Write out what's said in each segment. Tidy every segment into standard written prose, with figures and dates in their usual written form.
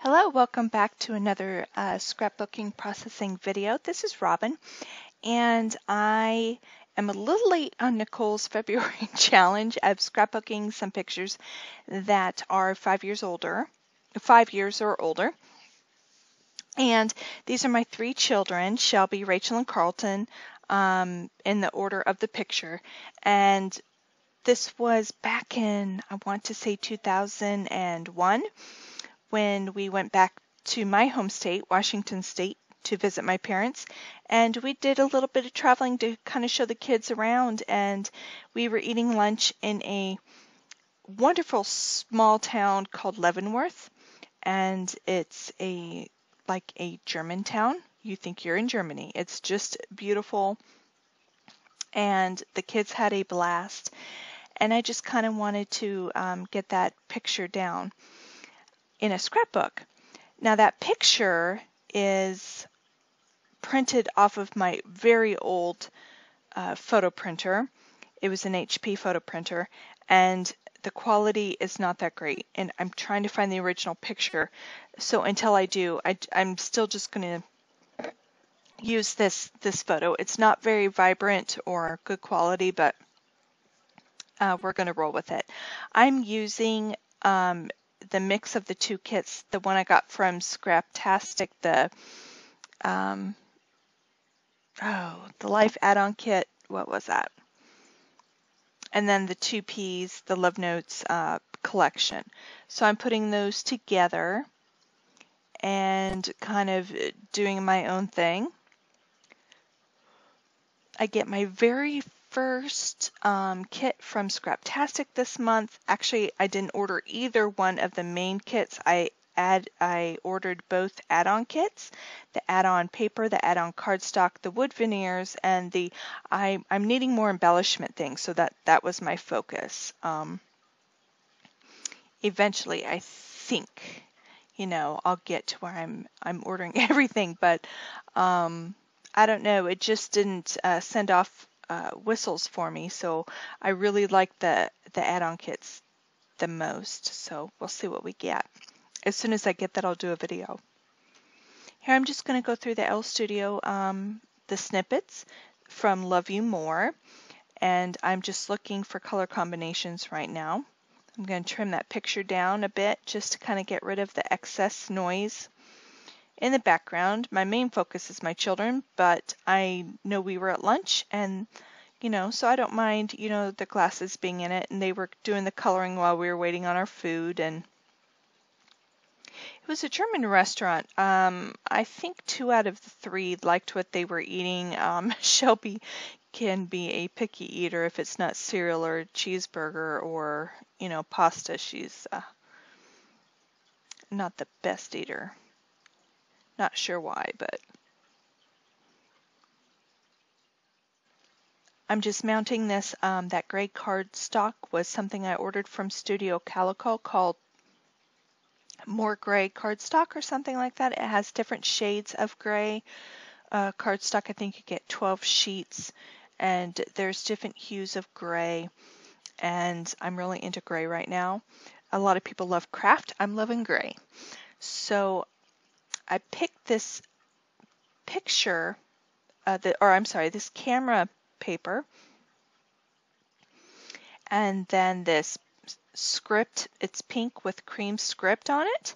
Hello, welcome back to another scrapbooking processing video. This is Robin, and I am a little late on Nicole's February challenge of scrapbooking some pictures that are 5 years older, 5 years or older. And these are my three children, Shelby, Rachel, and Carlton, in the order of the picture. And this was back in, I want to say 2001. When we went back to my home state, Washington State, to visit my parents, and we did a little bit of traveling to kind of show the kids around, and we were eating lunch in a wonderful small town called Leavenworth, and it's like a German town. You think you're in Germany. It's just beautiful, and the kids had a blast, and I just kind of wanted to get that picture down in a scrapbook. Now that picture is printed off of my very old photo printer. It was an HP photo printer, and the quality is not that great, and I'm trying to find the original picture. So until I do, I'm still just going to use this photo. It's not very vibrant or good quality, but we're going to roll with it. I'm using the mix of the two kits, the one I got from Scraptastic, the Life add-on kit, what was that? And then the 2Ps, the Love Notes collection. So I'm putting those together and kind of doing my own thing. I get my very first kit from Scraptastic this month. Actually, I didn't order either one of the main kits. I ordered both add-on kits, the add-on paper, the add-on cardstock, the wood veneers, and I'm needing more embellishment things, so that was my focus. Eventually, I think, I'll get to where I'm ordering everything, but I don't know. It just didn't send off whistles for me, so I really like the add-on kits the most. So we'll see what we get. As soon as I get that, I'll do a video. Here I'm just going to go through the L Studio, the snippets from Love You More, and I'm just looking for color combinations right now. I'm going to trim that picture down a bit just to kind of get rid of the excess noise in the background. My main focus is my children, but I know we were at lunch, and so I don't mind the glasses being in it, and they were doing the coloring while we were waiting on our food. And it was a German restaurant. I think 2 out of the 3 liked what they were eating. Shelby can be a picky eater if it's not cereal or cheeseburger or pasta. She's not the best eater. Not sure why, but I'm just mounting this. That gray cardstock was something I ordered from Studio Calico called More Gray Cardstock or something like that. It has different shades of gray cardstock. I think you get 12 sheets, and there's different hues of gray, and I'm really into gray right now. A lot of people love craft. I'm loving gray. So I picked this picture, this camera paper, and then this script. It's pink with cream script on it,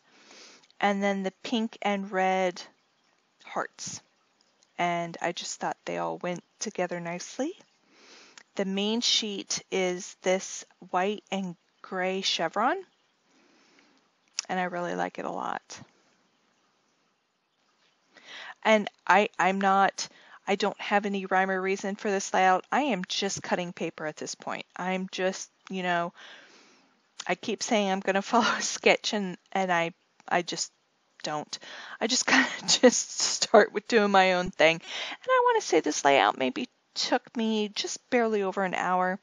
and then the pink and red hearts. And I just thought they all went together nicely. The main sheet is this white and gray chevron, and I really like it a lot. And I don't have any rhyme or reason for this layout. I am just cutting paper at this point. I'm just, I keep saying I'm going to follow a sketch, and I just don't. I just kind of just start with doing my own thing. And I want to say this layout maybe took me just barely over an hour.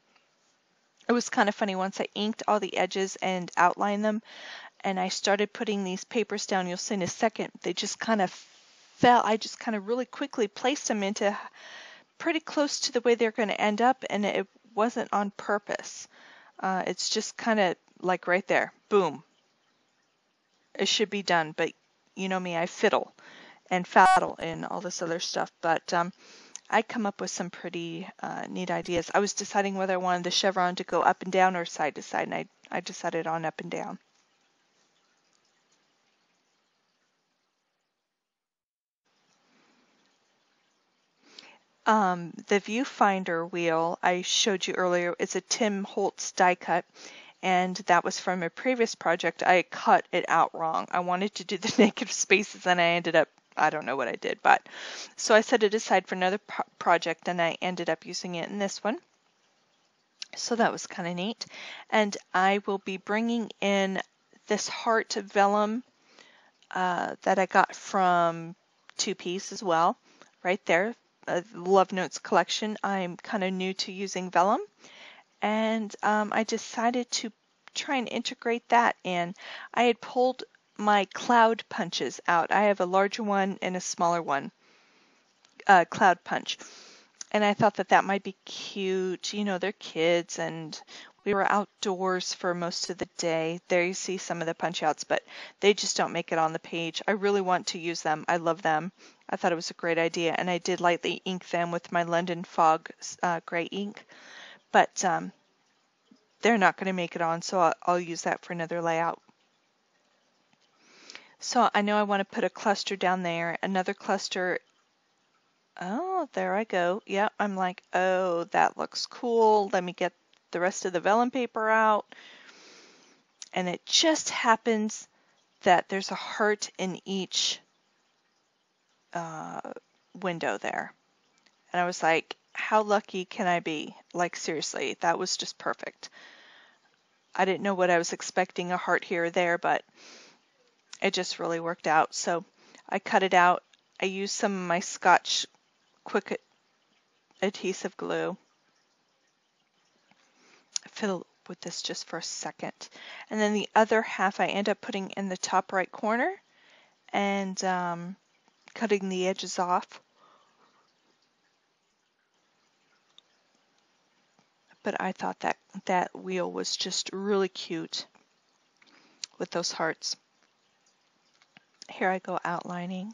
It was kind of funny. Once I inked all the edges and outlined them, and I started putting these papers down, you'll see in a second, they just kind of fell. I just kind of really quickly placed them into pretty close to the way they're going to end up, and it wasn't on purpose. It's just kind of like right there, boom. it should be done, but you know me, I fiddle and faddle and all this other stuff. But I come up with some pretty neat ideas. I was deciding whether I wanted the chevron to go up and down or side to side, and I decided on up and down. The viewfinder wheel I showed you earlier is a Tim Holtz die cut, and that was from a previous project. I cut it out wrong. I wanted to do the negative spaces, and I ended up, I don't know what I did, but so I set it aside for another project, and I ended up using it in this one. So that was kind of neat. And I will be bringing in this heart vellum that I got from 2Piece as well, right there. Love Notes collection. I'm kind of new to using vellum, and I decided to try and integrate that in. I had pulled my cloud punches out. I have a larger one and a smaller one, cloud punch, and I thought that that might be cute. You know, they're kids, and we were outdoors for most of the day. There you see some of the punch outs, but they just don't make it on the page. I really want to use them. I love them. I thought it was a great idea, and I did lightly ink them with my London Fog gray ink, but they're not going to make it on, so I'll use that for another layout. So I know I want to put a cluster down there, another cluster. Oh, there I go. Yep, I'm like, oh, that looks cool. Let me get the rest of the vellum paper out. And it just happens that there's a heart in each window there. And I was like, how lucky can I be? Like, seriously, that was just perfect. I didn't know what I was expecting, a heart here or there, but it just really worked out. So I cut it out. I used some of my Scotch Quick adhesive glue. Fiddle with this just for a second. And then the other half I end up putting in the top right corner and cutting the edges off. But I thought that that wheel was just really cute with those hearts. Here I go outlining.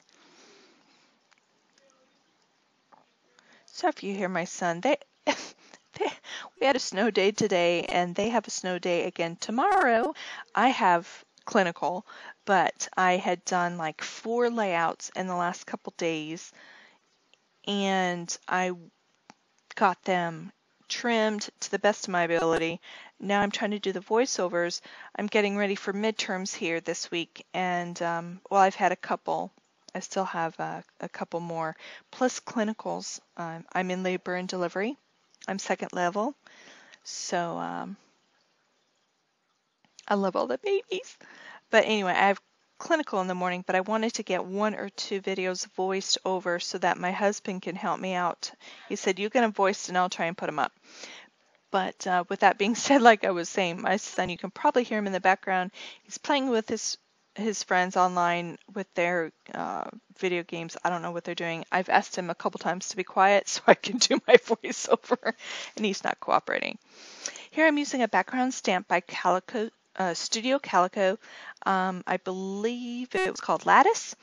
So if you hear my son, we had a snow day today, and they have a snow day again tomorrow. I have clinical, but I had done like 4 layouts in the last couple days, and I got them trimmed to the best of my ability. Now I'm trying to do the voiceovers. I'm getting ready for midterms here this week, and well, I've had a couple. I still have a couple more, plus clinicals. I'm in labor and delivery. I'm 2nd level, so I love all the babies. But anyway, I have clinical in the morning, but I wanted to get 1 or 2 videos voiced over so that my husband can help me out. He said, "You get them voiced and I'll try and put them up." But with that being said, like I was saying, my son, you can probably hear him in the background. He's playing with his friends online with their video games. I don't know what they're doing. I've asked him a couple times to be quiet so I can do my voiceover, and he's not cooperating. Here I'm using a background stamp by Calico, Studio Calico. I believe it was called Lattice.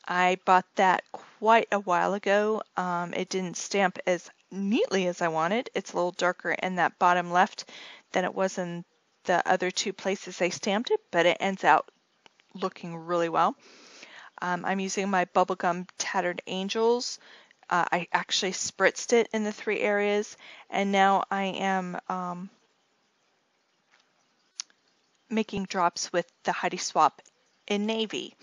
I bought that quite a while ago. It didn't stamp as neatly as I wanted. It's a little darker in that bottom left than it was in the other 2 places they stamped it, but it ends out looking really well. I'm using my Bubblegum Tattered Angels. I actually spritzed it in the 3 areas, and now I am making drops with the Heidi Swap in navy.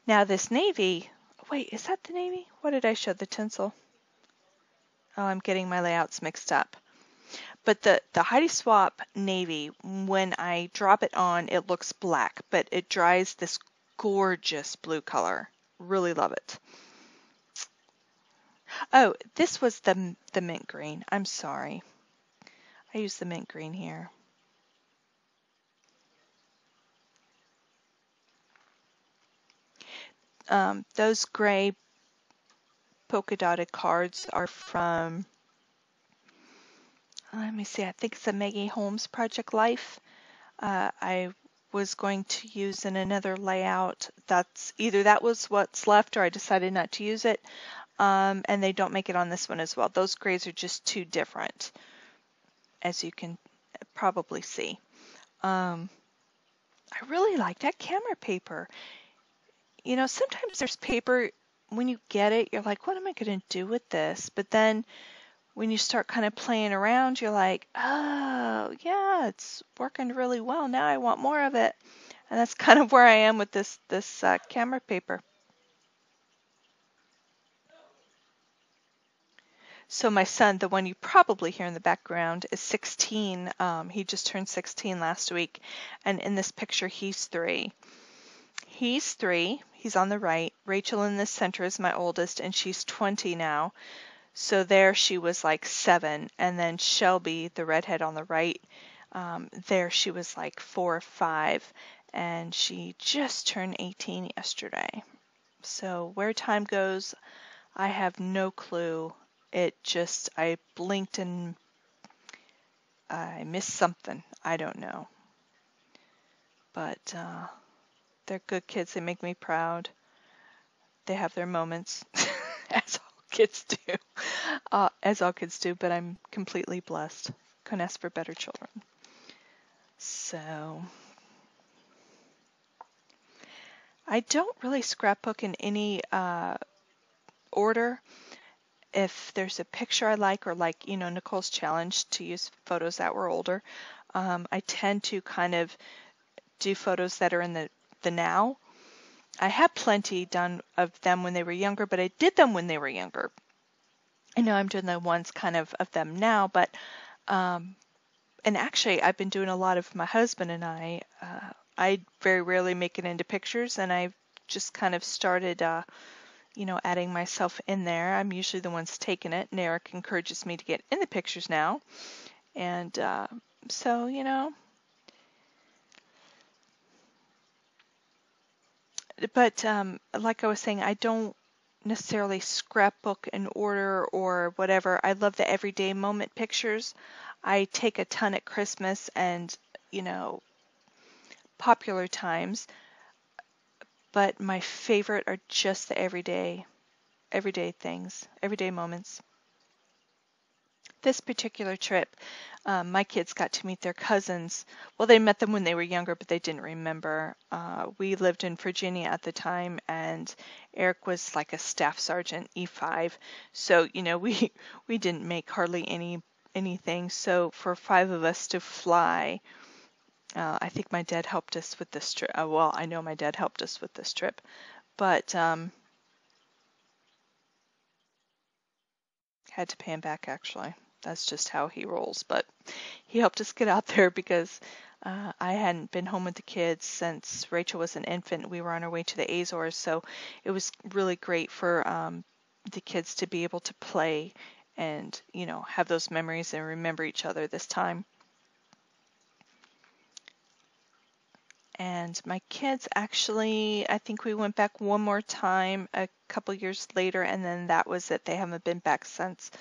Now this navy, wait, is that the navy? What did I show, the tinsel? Oh, I'm getting my layouts mixed up. But the Heidi Swap navy, when I drop it on, it looks black, but it dries this gorgeous blue color. Really love it. Oh, this was the mint green. I'm sorry. I used the mint green here. Those gray polka dotted cards are from, let me see, I think it's the Maggie Holmes Project Life. I was going to use in another layout. That's either that was what's left or I decided not to use it. And they don't make it on this one as well. Those grays are just too different, as you can probably see. I really like that camera paper. You know, sometimes there's paper, when you get it, you're like, what am I going to do with this? But then when you start kind of playing around, you're like, oh, yeah, it's working really well. Now I want more of it. And that's kind of where I am with this camera paper. So my son, the one you probably hear in the background, is 16. He just turned 16 last week. And in this picture, he's 3. He's 3. He's on the right. Rachel in the center is my oldest, and she's 20 now. So there she was like 7. And then Shelby, the redhead on the right, there she was like 4 or 5. And she just turned 18 yesterday. So where time goes, I have no clue. I blinked and I missed something. I don't know. But they're good kids. They make me proud. They have their moments, as all kids do. But I'm completely blessed. Couldn't ask for better children. So I don't really scrapbook in any order. If there's a picture I like, or like, Nicole's challenge to use photos that were older, I tend to kind of do photos that are in the now. I have plenty done of them when they were younger, but I did them when they were younger. I know I'm doing the ones kind of them now, but and actually I've been doing a lot of my husband and I very rarely make it into pictures, and I've just kind of started adding myself in there. I'm usually the one's taking it, and Eric encourages me to get in the pictures now. And so, but like I was saying, I don't necessarily scrapbook in order or whatever. I love the everyday moment pictures. I take a ton at Christmas and, popular times, but my favorite are just the everyday things, everyday moments. This particular trip, my kids got to meet their cousins. Well, they met them when they were younger, but they didn't remember. We lived in Virginia at the time, and Eric was like a staff sergeant, E5. So, we didn't make hardly anything. So for 5 of us to fly, I think my dad helped us with this trip. Well, I know my dad helped us with this trip, but had to pay him back, actually. That's just how he rolls. But he helped us get out there because I hadn't been home with the kids since Rachel was an infant. We were on our way to the Azores, so it was really great for the kids to be able to play and, have those memories and remember each other this time. And my kids actually, I think we went back one more time a couple years later, and then that was it. They haven't been back since.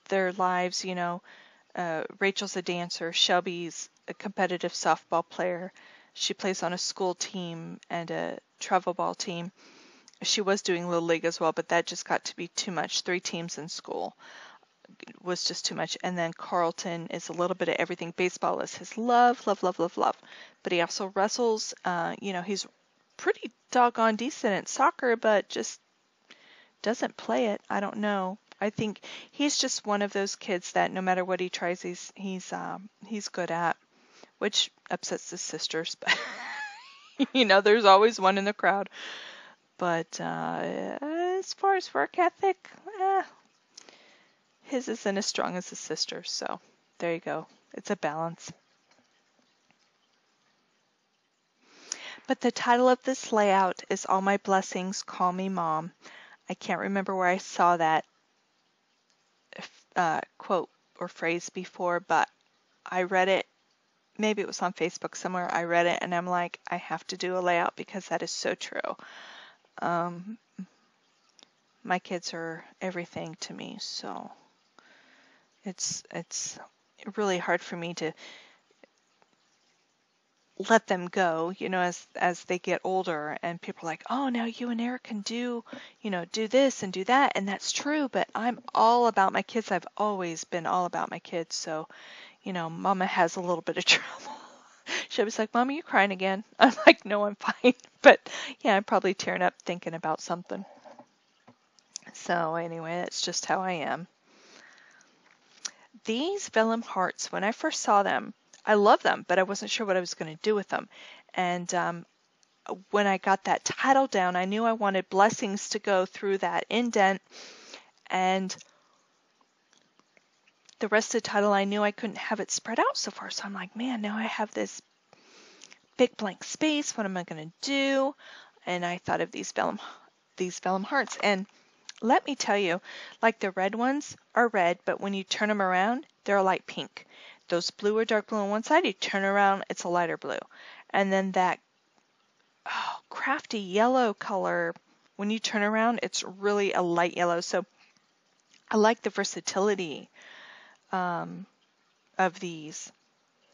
Their lives, Rachel's a dancer, Shelby's a competitive softball player. She plays on a school team and a travel ball team. She was doing Little League as well, but that just got to be too much. 3 teams in school was just too much. And then Carlton is a little bit of everything. Baseball is his love, love, love, love, love. But he also wrestles. He's pretty doggone decent at soccer, but just doesn't play it. I don't know. I think he's just one of those kids that no matter what he tries, he's good at, which upsets his sisters. But there's always one in the crowd. But as far as work ethic, his isn't as strong as his sister's. So there you go. It's a balance. But the title of this layout is All My Blessings, Call Me Mom. I can't remember where I saw that quote or phrase before, but I read it. Maybe it was on Facebook somewhere. I read it and I'm like, I have to do a layout because that is so true. My kids are everything to me, so it's really hard for me to let them go, as they get older, and people are like, oh, now you and Eric can do this and do that, and that's true, but I'm all about my kids. I've always been all about my kids, so, Mama has a little bit of trouble. She was like, Mom, are you crying again? I'm like, no, I'm fine, but yeah, I'm probably tearing up thinking about something. So anyway, that's just how I am. These vellum hearts, when I first saw them, I love them, but I wasn't sure what I was going to do with them. And when I got that title down, I knew I wanted blessings to go through that indent, and the rest of the title, I knew I couldn't have it spread out so far. So I'm like, man, now I have this big blank space. What am I going to do? And I thought of these vellum hearts. And let me tell you, like the red ones are red, but when you turn them around, they're a light pink. Those blue are dark blue on one side. You turn around, it's a lighter blue. And then that crafty yellow color, when you turn around, it's really a light yellow. So I like the versatility of these.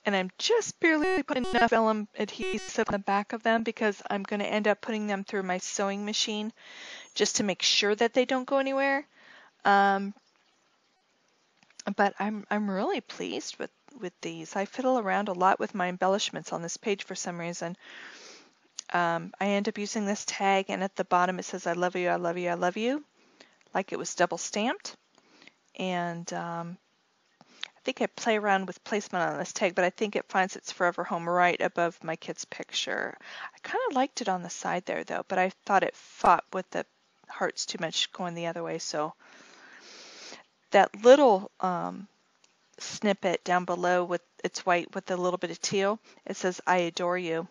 And I'm just barely putting enough vellum adhesive on the back of them because I'm going to end up putting them through my sewing machine just to make sure that they don't go anywhere. But I'm really pleased with these. I fiddle around a lot with my embellishments on this page for some reason. I end up using this tag, and at the bottom it says, I love you, I love you, I love you, like it was double stamped. And I think I play around with placement on this tag, but I think it finds its forever home right above my kid's picture. I kind of liked it on the side there, though, but I thought it fought with the hearts too much going the other way. So that little snippet down below with it's white with a little bit of teal, it says, I adore you.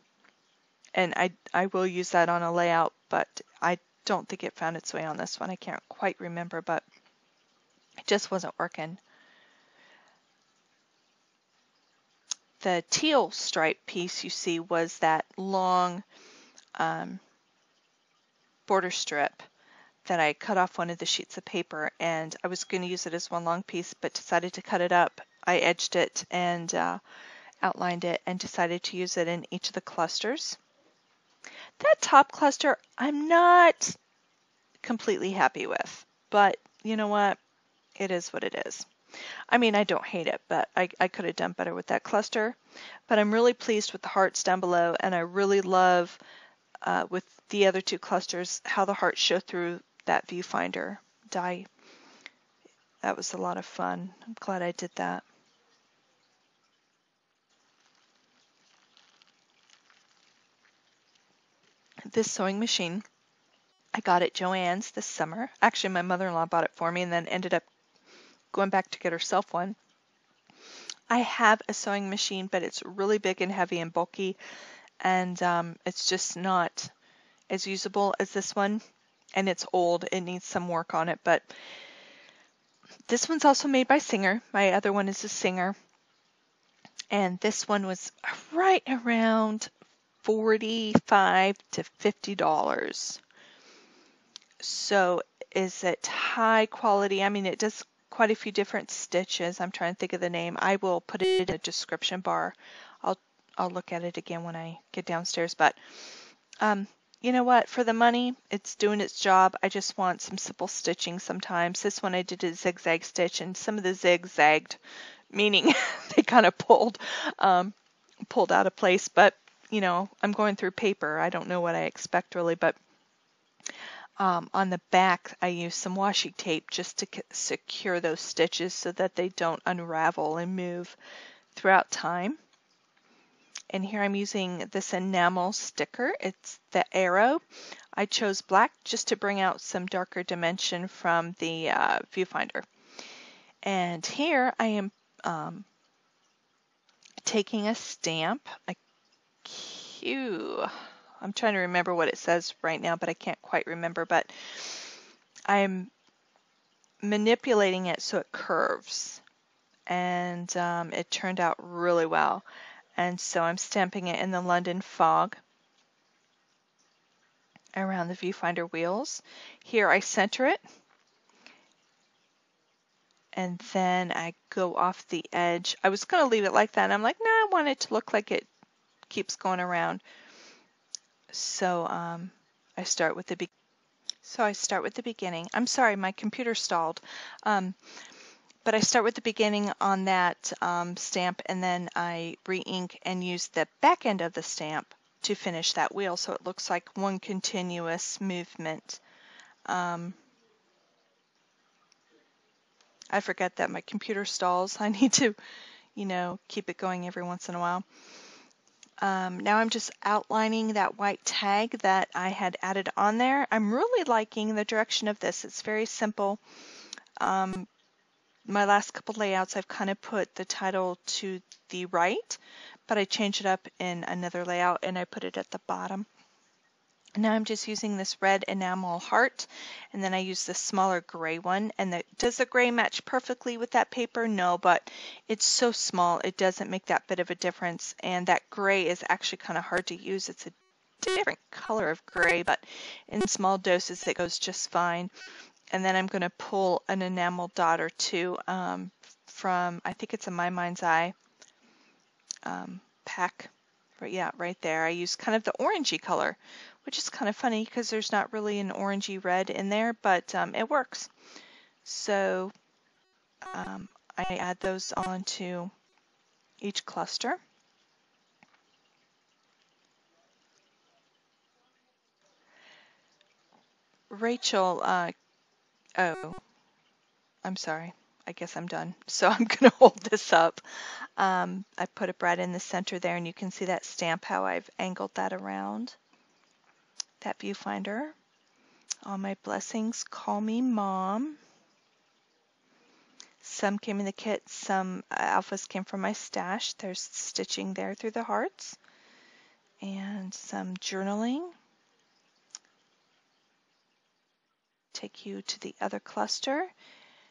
And I will use that on a layout, but I don't think it found its way on this one. I can't quite remember, but it just wasn't working. The teal stripe piece you see was that long border strip that I cut off one of the sheets of paper, and I was going to use it as one long piece, but decided to cut it up. I edged it and outlined it and decided to use it in each of the clusters. That top cluster I'm not completely happy with, but you know what? It is what it is. I mean, I don't hate it, but I could have done better with that cluster. But I'm really pleased with the hearts down below, and I really love with the other two clusters how the hearts show through that viewfinder die. That was a lot of fun. I'm glad I did that. This sewing machine, I got at Joann's this summer. Actually, my mother-in-law bought it for me and then ended up going back to get herself one. I have a sewing machine, but it's really big and heavy and bulky, and it's just not as usable as this one, and it's old. It needs some work on it, but this one's also made by Singer. My other one is a Singer, and this one was right around $45 to $50. So is it high quality? I mean, it does quite a few different stitches. I'm trying to think of the name. I will put it in the description bar. I'll look at it again when I get downstairs. But you know what? For the money, it's doing its job. I just want some simple stitching sometimes. This one I did a zigzag stitch, and some of the zigs zagged, meaning they kind of pulled out of place. But you know, I'm going through paper. I don't know what I expect really, but on the back, I use some washi tape just to secure those stitches so that they don't unravel and move throughout time. And here I'm using this enamel sticker. It's the arrow. I chose black just to bring out some darker dimension from the viewfinder. And here I am taking a stamp, I'm trying to remember what it says right now, but I can't quite remember. But I'm manipulating it so it curves, and it turned out really well. And so I'm stamping it in the London fog around the viewfinder wheels. Here I center it, and then I go off the edge. I was going to leave it like that, and I'm like, no, I want it to look like it keeps going around. So I start with the beginning. I'm sorry, my computer stalled. But I start with the beginning on that stamp, and then I re-ink and use the back end of the stamp to finish that wheel so it looks like one continuous movement. I forget that my computer stalls. I need to, keep it going every once in a while. Now I'm just outlining that white tag that I had added on there. I'm really liking the direction of this. It's very simple. My last couple layouts I've kind of put the title to the right, but I changed it up in another layout and I put it at the bottom. Now I'm just using this red enamel heart, and then I use this smaller gray one. And does the gray match perfectly with that paper? No, but it's so small it doesn't make that bit of a difference. And that gray is actually kind of hard to use. It's a different color of gray, but in small doses it goes just fine. And then I'm going to pull an enamel dot or two from, I think it's a My Mind's Eye pack. Right there. I use kind of the orangey color, which is kind of funny because there's not really an orangey red in there, but it works. So I add those onto each cluster. Rachel, oh, I'm sorry. I guess I'm done. So I'm going to hold this up. I put it right in the center there, and you can see that stamp, how I've angled that around. That viewfinder. All my blessings call me Mom. Some came in the kit, some alphas came from my stash. There's stitching there through the hearts. And some journaling. Take you to the other cluster.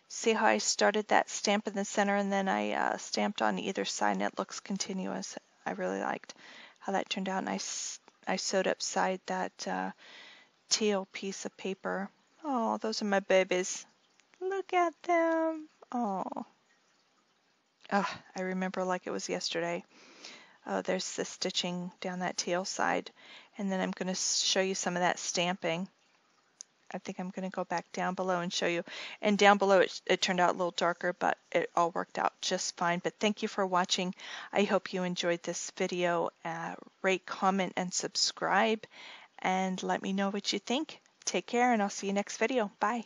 See how I started that stamp in the center and then I stamped on either side and it looks continuous. I really liked how that turned out, and I sewed upside that teal piece of paper. Oh, those are my babies. Look at them. Oh, I remember like it was yesterday. Oh, there's the stitching down that teal side, and then I'm going to show you some of that stamping. I think I'm going to go back down below and show you. And down below it turned out a little darker, but it all worked out just fine. But thank you for watching. I hope you enjoyed this video. Rate, comment, and subscribe. And let me know what you think. Take care, and I'll see you next video. Bye.